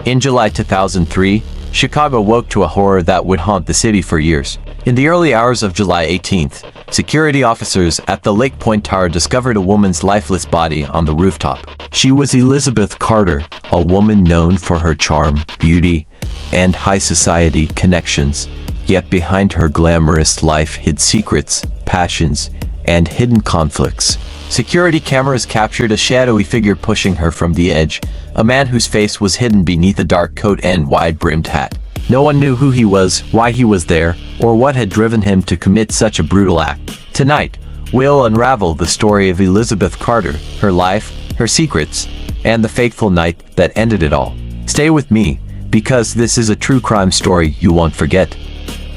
In July 2003, Chicago woke to a horror that would haunt the city for years. In the early hours of July 18th, security officers at the Lake Point Tower discovered a woman's lifeless body on the rooftop. She was Elizabeth Carter, a woman known for her charm, beauty, and high society connections. Yet behind her glamorous life hid secrets, passions, and hidden conflicts. Security cameras captured a shadowy figure pushing her from the edge, a man whose face was hidden beneath a dark coat and wide-brimmed hat. No one knew who he was, why he was there, or what had driven him to commit such a brutal act. Tonight, we'll unravel the story of Elizabeth Carter, her life, her secrets, and the fateful night that ended it all. Stay with me, because this is a true crime story you won't forget.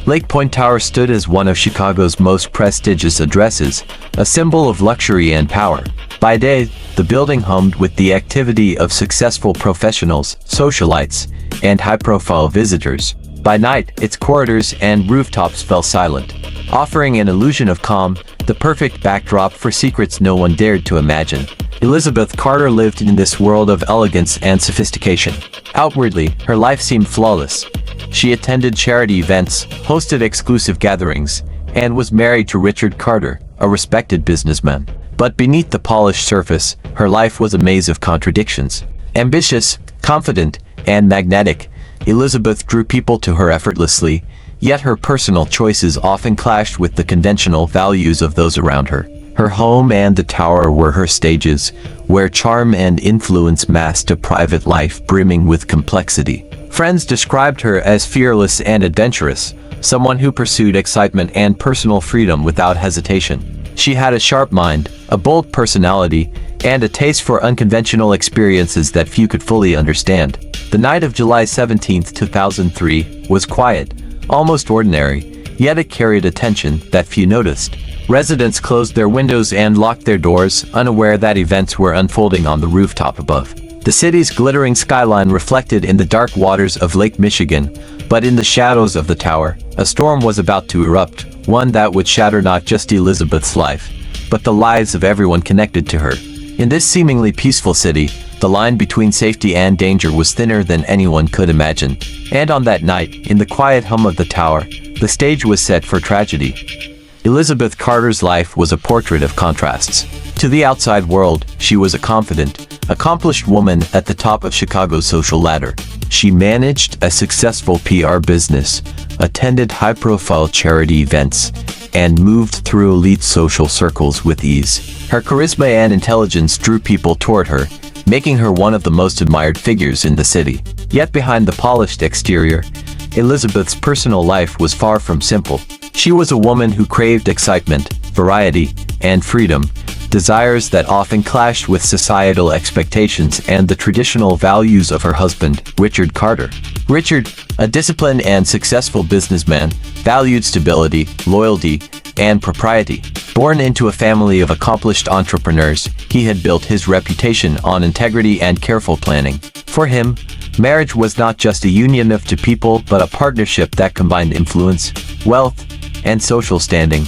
Lake Point Tower stood as one of Chicago's most prestigious addresses, a symbol of luxury and power. By day, the building hummed with the activity of successful professionals, socialites, and high-profile visitors. By night, its corridors and rooftops fell silent, offering an illusion of calm, the perfect backdrop for secrets no one dared to imagine. Elizabeth Carter lived in this world of elegance and sophistication. Outwardly, her life seemed flawless. She attended charity events, hosted exclusive gatherings, and was married to Richard Carter, a respected businessman. But beneath the polished surface, her life was a maze of contradictions. Ambitious, confident, and magnetic, Elizabeth drew people to her effortlessly, yet her personal choices often clashed with the conventional values of those around her. Her home and the tower were her stages, where charm and influence masked a private life brimming with complexity. Friends described her as fearless and adventurous, someone who pursued excitement and personal freedom without hesitation. She had a sharp mind, a bold personality, and a taste for unconventional experiences that few could fully understand. The night of July 17, 2003, was quiet, almost ordinary, yet it carried a tension that few noticed. Residents closed their windows and locked their doors, unaware that events were unfolding on the rooftop above. The city's glittering skyline reflected in the dark waters of Lake Michigan, but in the shadows of the tower, a storm was about to erupt, one that would shatter not just Elizabeth's life, but the lives of everyone connected to her. In this seemingly peaceful city, the line between safety and danger was thinner than anyone could imagine. And on that night, in the quiet hum of the tower, the stage was set for tragedy. Elizabeth Carter's life was a portrait of contrasts. To the outside world, she was a confident, accomplished woman at the top of Chicago's social ladder. She managed a successful PR business, attended high-profile charity events, and moved through elite social circles with ease. Her charisma and intelligence drew people toward her, making her one of the most admired figures in the city. Yet behind the polished exterior, Elizabeth's personal life was far from simple. She was a woman who craved excitement, variety, and freedom, desires that often clashed with societal expectations and the traditional values of her husband, Richard Carter. Richard, a disciplined and successful businessman, valued stability, loyalty, and propriety. Born into a family of accomplished entrepreneurs, he had built his reputation on integrity and careful planning. For him, marriage was not just a union of two people, but a partnership that combined influence, wealth, and social standing.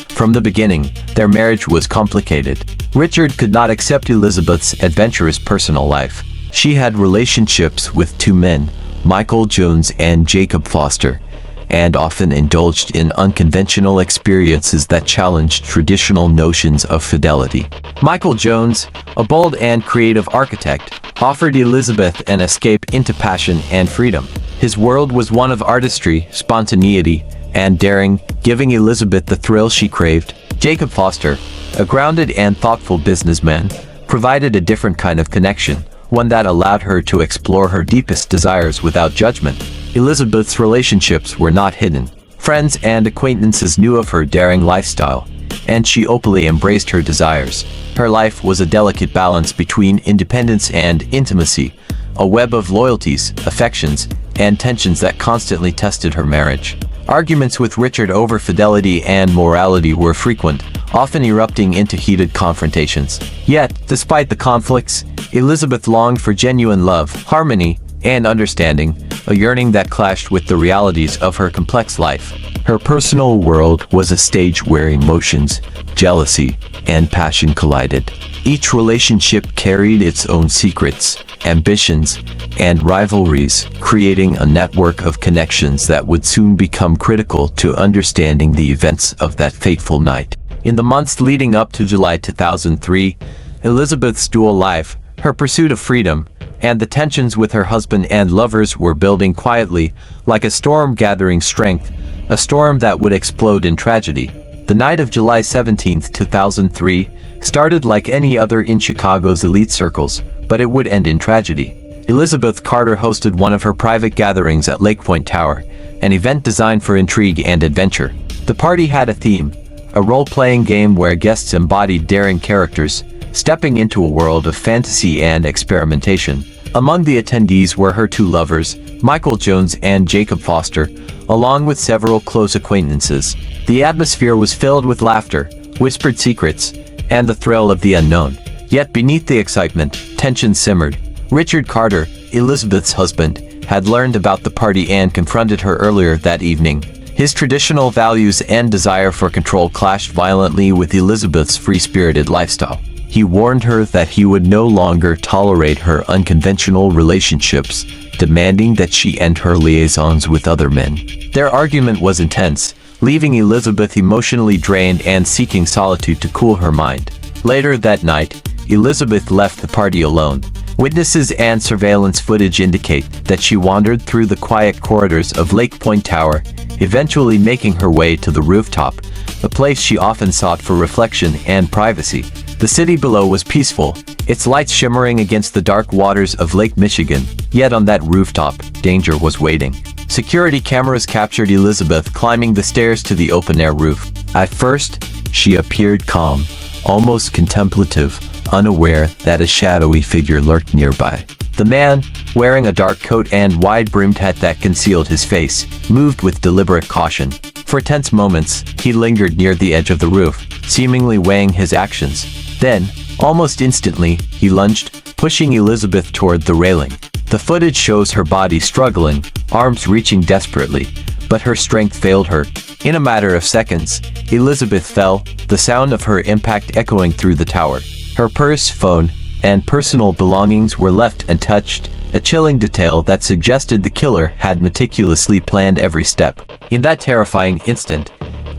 From the beginning, their marriage was complicated. Richard could not accept Elizabeth's adventurous personal life. She had relationships with two men, Michael Jones and Jacob Foster, and often indulged in unconventional experiences that challenged traditional notions of fidelity. Michael Jones, a bold and creative architect, offered Elizabeth an escape into passion and freedom. His world was one of artistry, spontaneity, and daring, giving Elizabeth the thrill she craved. Jacob Foster, a grounded and thoughtful businessman, provided a different kind of connection, one that allowed her to explore her deepest desires without judgment. Elizabeth's relationships were not hidden. Friends and acquaintances knew of her daring lifestyle, and she openly embraced her desires. Her life was a delicate balance between independence and intimacy, a web of loyalties, affections, and tensions that constantly tested her marriage. Arguments with Richard over fidelity and morality were frequent, often erupting into heated confrontations. Yet, despite the conflicts, Elizabeth longed for genuine love, harmony, and understanding, a yearning that clashed with the realities of her complex life. Her personal world was a stage where emotions, jealousy, and passion collided. Each relationship carried its own secrets, ambitions, and rivalries, creating a network of connections that would soon become critical to understanding the events of that fateful night. In the months leading up to July 2003, Elizabeth's dual life, her pursuit of freedom, and the tensions with her husband and lovers were building quietly, like a storm gathering strength, a storm that would explode in tragedy. The night of July 17, 2003, started like any other in Chicago's elite circles, but it would end in tragedy. Elizabeth Carter hosted one of her private gatherings at Lake Point Tower, an event designed for intrigue and adventure. The party had a theme, a role-playing game where guests embodied daring characters, stepping into a world of fantasy and experimentation. Among the attendees were her two lovers, Michael Jones and Jacob Foster, along with several close acquaintances. The atmosphere was filled with laughter, whispered secrets, and the thrill of the unknown. Yet beneath the excitement, tension simmered. Richard Carter, Elizabeth's husband, had learned about the party and confronted her earlier that evening. His traditional values and desire for control clashed violently with Elizabeth's free-spirited lifestyle. He warned her that he would no longer tolerate her unconventional relationships, demanding that she end her liaisons with other men. Their argument was intense, leaving Elizabeth emotionally drained and seeking solitude to cool her mind. Later that night, Elizabeth left the party alone. Witnesses and surveillance footage indicate that she wandered through the quiet corridors of Lake Point Tower, eventually making her way to the rooftop, a place she often sought for reflection and privacy. The city below was peaceful, its lights shimmering against the dark waters of Lake Michigan, yet on that rooftop, danger was waiting. Security cameras captured Elizabeth climbing the stairs to the open-air roof. At first, she appeared calm, almost contemplative, unaware that a shadowy figure lurked nearby. The man, wearing a dark coat and wide-brimmed hat that concealed his face, moved with deliberate caution. For tense moments, he lingered near the edge of the roof, seemingly weighing his actions. Then, almost instantly, he lunged, pushing Elizabeth toward the railing. The footage shows her body struggling, arms reaching desperately, but her strength failed her. In a matter of seconds, Elizabeth fell, the sound of her impact echoing through the tower. Her purse, phone, and personal belongings were left untouched, a chilling detail that suggested the killer had meticulously planned every step. In that terrifying instant,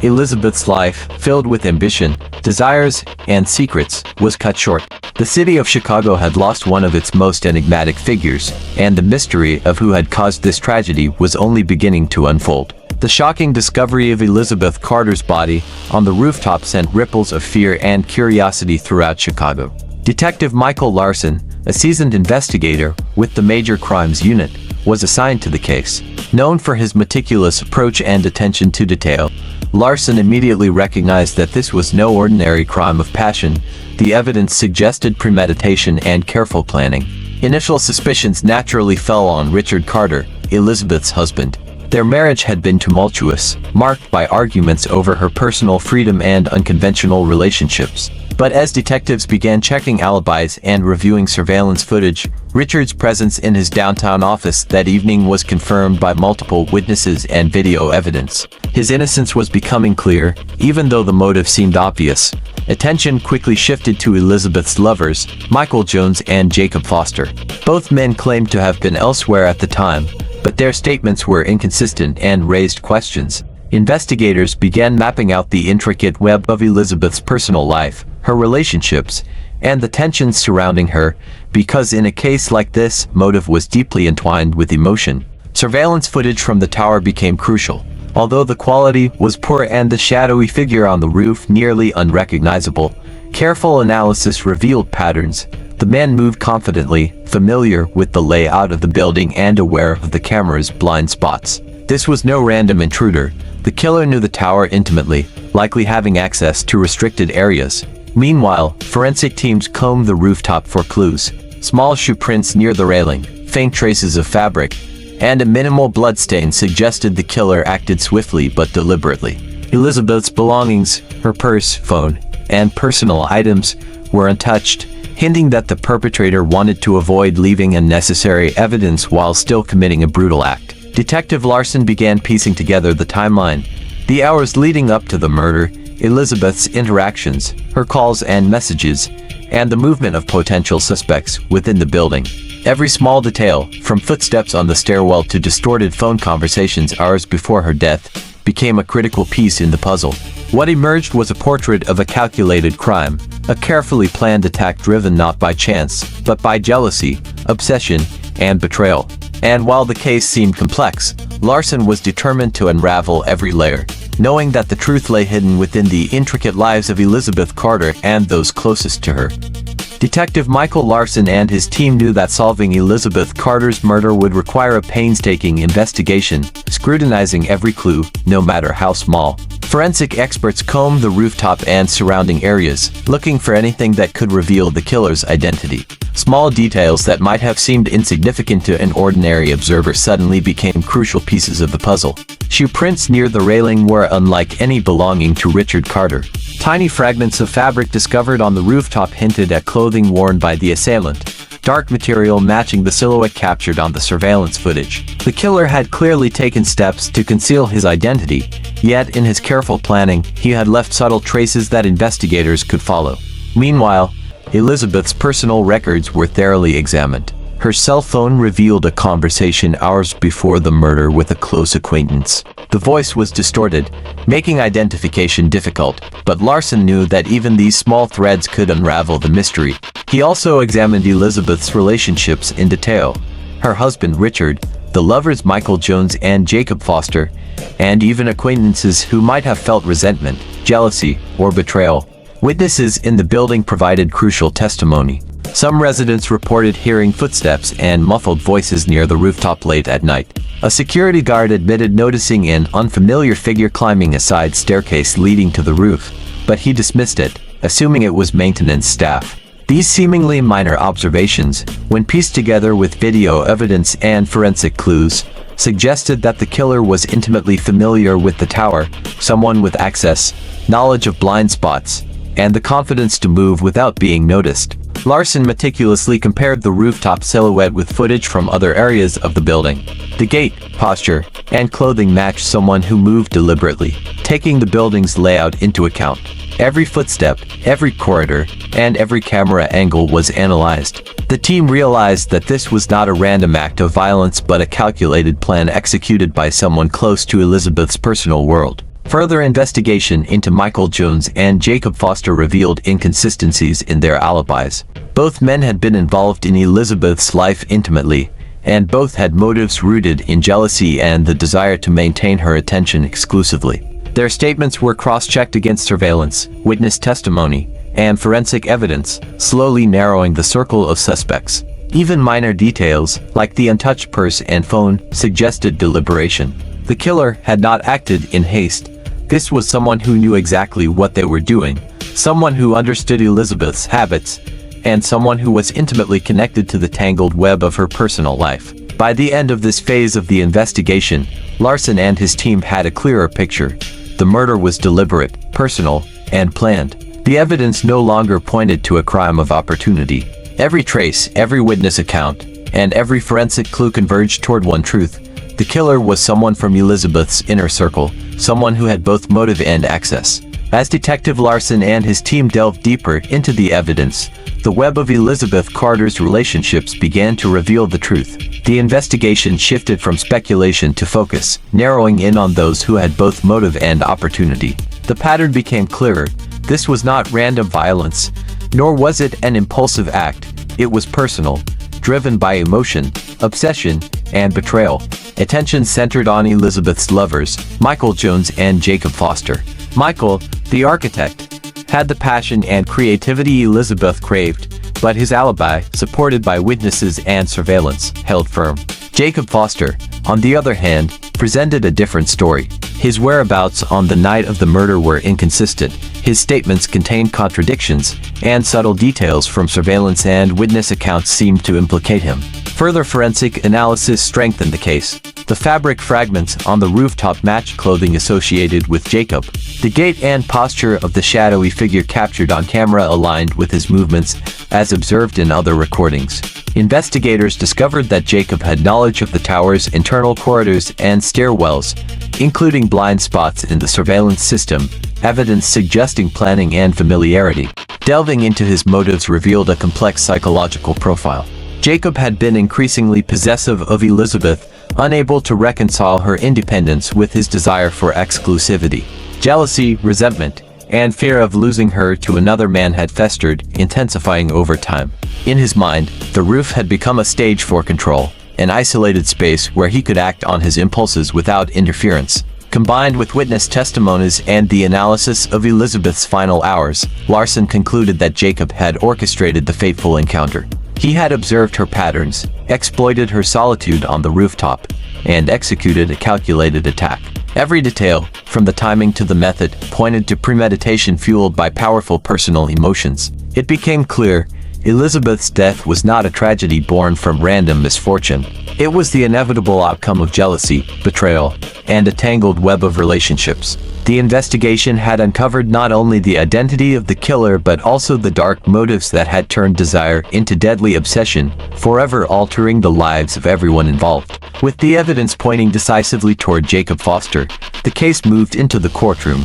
Elizabeth's life, filled with ambition, desires, and secrets, was cut short. The city of Chicago had lost one of its most enigmatic figures, and the mystery of who had caused this tragedy was only beginning to unfold. The shocking discovery of Elizabeth Carter's body on the rooftop sent ripples of fear and curiosity throughout Chicago. Detective Michael Larson, a seasoned investigator with the Major Crimes Unit, was assigned to the case. Known for his meticulous approach and attention to detail, Larson immediately recognized that this was no ordinary crime of passion. The evidence suggested premeditation and careful planning. Initial suspicions naturally fell on Richard Carter, Elizabeth's husband. Their marriage had been tumultuous, marked by arguments over her personal freedom and unconventional relationships. But as detectives began checking alibis and reviewing surveillance footage, Richard's presence in his downtown office that evening was confirmed by multiple witnesses and video evidence. His innocence was becoming clear, even though the motive seemed obvious. Attention quickly shifted to Elizabeth's lovers, Michael Jones and Jacob Foster. Both men claimed to have been elsewhere at the time, but their statements were inconsistent and raised questions. Investigators began mapping out the intricate web of Elizabeth's personal life, her relationships, and the tensions surrounding her, because in a case like this, motive was deeply entwined with emotion. Surveillance footage from the tower became crucial. Although the quality was poor and the shadowy figure on the roof nearly unrecognizable, careful analysis revealed patterns. The man moved confidently, familiar with the layout of the building and aware of the camera's blind spots. This was no random intruder. The killer knew the tower intimately, likely having access to restricted areas. Meanwhile, forensic teams combed the rooftop for clues. Small shoe prints near the railing, faint traces of fabric, and a minimal bloodstain suggested the killer acted swiftly but deliberately. Elizabeth's belongings, her purse, phone, and personal items were untouched, hinting that the perpetrator wanted to avoid leaving unnecessary evidence while still committing a brutal act. Detective Larson began piecing together the timeline. The hours leading up to the murder, Elizabeth's interactions, her calls and messages, and the movement of potential suspects within the building. Every small detail, from footsteps on the stairwell to distorted phone conversations hours before her death, became a critical piece in the puzzle. What emerged was a portrait of a calculated crime, a carefully planned attack driven not by chance, but by jealousy, obsession, and betrayal. And while the case seemed complex, Larson was determined to unravel every layer, knowing that the truth lay hidden within the intricate lives of Elizabeth Carter and those closest to her. Detective Michael Larson and his team knew that solving Elizabeth Carter's murder would require a painstaking investigation, scrutinizing every clue, no matter how small. Forensic experts combed the rooftop and surrounding areas, looking for anything that could reveal the killer's identity. Small details that might have seemed insignificant to an ordinary observer suddenly became crucial pieces of the puzzle. Shoe prints near the railing were unlike any belonging to Richard Carter. Tiny fragments of fabric discovered on the rooftop hinted at clothing worn by the assailant, dark material matching the silhouette captured on the surveillance footage. The killer had clearly taken steps to conceal his identity, yet in his careful planning, he had left subtle traces that investigators could follow. Meanwhile, Elizabeth's personal records were thoroughly examined. Her cell phone revealed a conversation hours before the murder with a close acquaintance. The voice was distorted, making identification difficult, but Larson knew that even these small threads could unravel the mystery. He also examined Elizabeth's relationships in detail. Her husband Richard, the lovers Michael Jones and Jacob Foster, and even acquaintances who might have felt resentment, jealousy, or betrayal. Witnesses in the building provided crucial testimony. Some residents reported hearing footsteps and muffled voices near the rooftop late at night. A security guard admitted noticing an unfamiliar figure climbing a side staircase leading to the roof, but he dismissed it, assuming it was maintenance staff. These seemingly minor observations, when pieced together with video evidence and forensic clues, suggested that the killer was intimately familiar with the tower, someone with access, knowledge of blind spots, and the confidence to move without being noticed. Larson meticulously compared the rooftop silhouette with footage from other areas of the building. The gait, posture, and clothing matched someone who moved deliberately, taking the building's layout into account. Every footstep, every corridor, and every camera angle was analyzed. The team realized that this was not a random act of violence but a calculated plan executed by someone close to Elizabeth's personal world. Further investigation into Michael Jones and Jacob Foster revealed inconsistencies in their alibis. Both men had been involved in Elizabeth's life intimately, and both had motives rooted in jealousy and the desire to maintain her attention exclusively. Their statements were cross-checked against surveillance, witness testimony, and forensic evidence, slowly narrowing the circle of suspects. Even minor details, like the untouched purse and phone, suggested deliberation. The killer had not acted in haste. This was someone who knew exactly what they were doing, someone who understood Elizabeth's habits, and someone who was intimately connected to the tangled web of her personal life. By the end of this phase of the investigation, Larson and his team had a clearer picture. The murder was deliberate, personal, and planned. The evidence no longer pointed to a crime of opportunity. Every trace, every witness account, and every forensic clue converged toward one truth. The killer was someone from Elizabeth's inner circle, someone who had both motive and access. As Detective Larson and his team delved deeper into the evidence, the web of Elizabeth Carter's relationships began to reveal the truth. The investigation shifted from speculation to focus, narrowing in on those who had both motive and opportunity. The pattern became clearer. This was not random violence, nor was it an impulsive act. It was personal, driven by emotion, obsession, and betrayal. Attention centered on Elizabeth's lovers, Michael Jones and Jacob Foster. Michael, the architect, had the passion and creativity Elizabeth craved, but his alibi, supported by witnesses and surveillance, held firm. Jacob Foster, on the other hand, presented a different story. His whereabouts on the night of the murder were inconsistent. His statements contained contradictions, and subtle details from surveillance and witness accounts seemed to implicate him. Further forensic analysis strengthened the case. The fabric fragments on the rooftop matched clothing associated with Jacob. The gait and posture of the shadowy figure captured on camera aligned with his movements, as observed in other recordings. Investigators discovered that Jacob had knowledge of the tower's internal corridors and stairwells, including blind spots in the surveillance system, evidence suggesting planning and familiarity. Delving into his motives revealed a complex psychological profile. Jacob had been increasingly possessive of Elizabeth, unable to reconcile her independence with his desire for exclusivity. Jealousy, resentment, and fear of losing her to another man had festered, intensifying over time. In his mind, the roof had become a stage for control, an isolated space where he could act on his impulses without interference. Combined with witness testimonies and the analysis of Elizabeth's final hours, Larson concluded that Jacob had orchestrated the fateful encounter. He had observed her patterns, exploited her solitude on the rooftop, and executed a calculated attack. Every detail, from the timing to the method, pointed to premeditation fueled by powerful personal emotions. It became clear, Elizabeth's death was not a tragedy born from random misfortune. It was the inevitable outcome of jealousy, betrayal, and a tangled web of relationships. The investigation had uncovered not only the identity of the killer but also the dark motives that had turned desire into deadly obsession, forever altering the lives of everyone involved. With the evidence pointing decisively toward Jacob Foster, the case moved into the courtroom,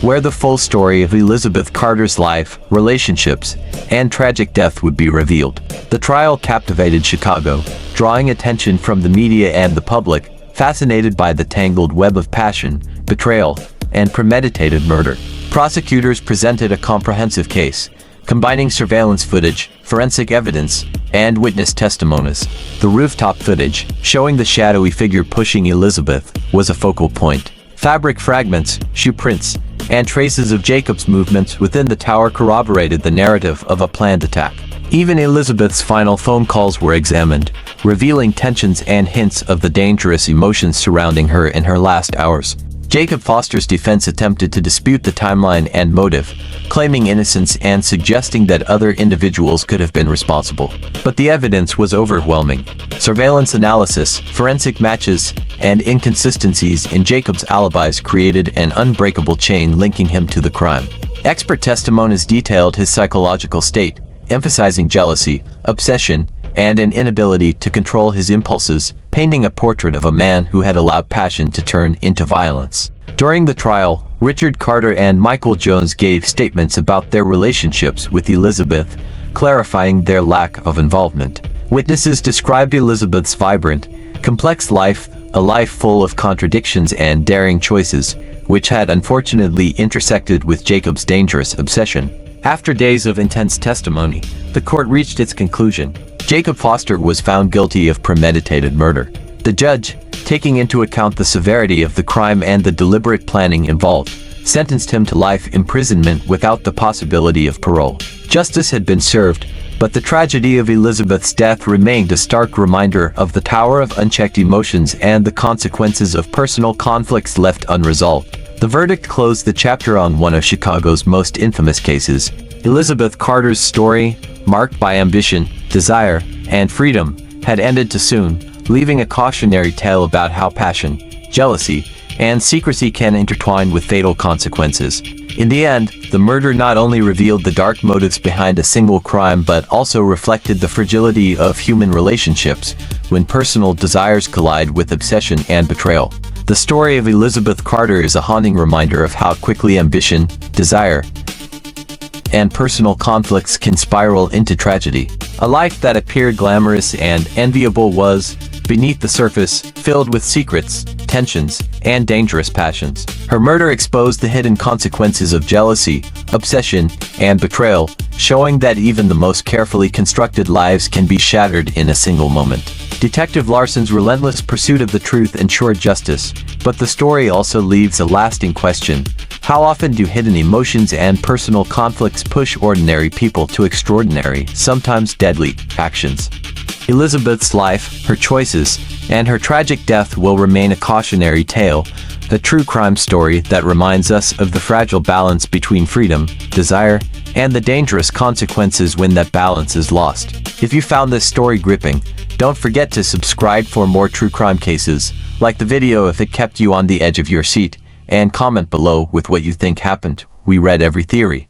where the full story of Elizabeth Carter's life, relationships, and tragic death would be revealed. The trial captivated Chicago, drawing attention from the media and the public, fascinated by the tangled web of passion, betrayal, and premeditated murder. Prosecutors presented a comprehensive case, combining surveillance footage, forensic evidence, and witness testimonies. The rooftop footage, showing the shadowy figure pushing Elizabeth, was a focal point. Fabric fragments, shoe prints, and traces of Jacob's movements within the tower corroborated the narrative of a planned attack. Even Elizabeth's final phone calls were examined, revealing tensions and hints of the dangerous emotions surrounding her in her last hours. Jacob Foster's defense attempted to dispute the timeline and motive, claiming innocence and suggesting that other individuals could have been responsible. But the evidence was overwhelming. Surveillance analysis, forensic matches, and inconsistencies in Jacob's alibis created an unbreakable chain linking him to the crime. Expert testimonies detailed his psychological state, emphasizing jealousy, obsession, and an inability to control his impulses, painting a portrait of a man who had allowed passion to turn into violence. During the trial, Richard Carter and Michael Jones gave statements about their relationships with Elizabeth, clarifying their lack of involvement. Witnesses described Elizabeth's vibrant, complex life, a life full of contradictions and daring choices, which had unfortunately intersected with Jacob's dangerous obsession. After days of intense testimony, the court reached its conclusion. Jacob Foster was found guilty of premeditated murder. The judge, taking into account the severity of the crime and the deliberate planning involved, sentenced him to life imprisonment without the possibility of parole. Justice had been served, but the tragedy of Elizabeth's death remained a stark reminder of the tower of unchecked emotions and the consequences of personal conflicts left unresolved. The verdict closed the chapter on one of Chicago's most infamous cases. Elizabeth Carter's story, marked by ambition, desire, and freedom, had ended too soon, leaving a cautionary tale about how passion, jealousy, and secrecy can intertwine with fatal consequences. In the end, the murder not only revealed the dark motives behind a single crime but also reflected the fragility of human relationships when personal desires collide with obsession and betrayal. The story of Elizabeth Carter is a haunting reminder of how quickly ambition, desire, and personal conflicts can spiral into tragedy. A life that appeared glamorous and enviable was, beneath the surface, filled with secrets, tensions, and dangerous passions. Her murder exposed the hidden consequences of jealousy, obsession, and betrayal, showing that even the most carefully constructed lives can be shattered in a single moment. Detective Larson's relentless pursuit of the truth ensured justice, but the story also leaves a lasting question. How often do hidden emotions and personal conflicts push ordinary people to extraordinary, sometimes deadly, actions? Elizabeth's life, her choices, and her tragic death will remain a cautionary tale, a true crime story that reminds us of the fragile balance between freedom, desire, and the dangerous consequences when that balance is lost. If you found this story gripping, don't forget to subscribe for more true crime cases, like the video if it kept you on the edge of your seat, and comment below with what you think happened. We read every theory.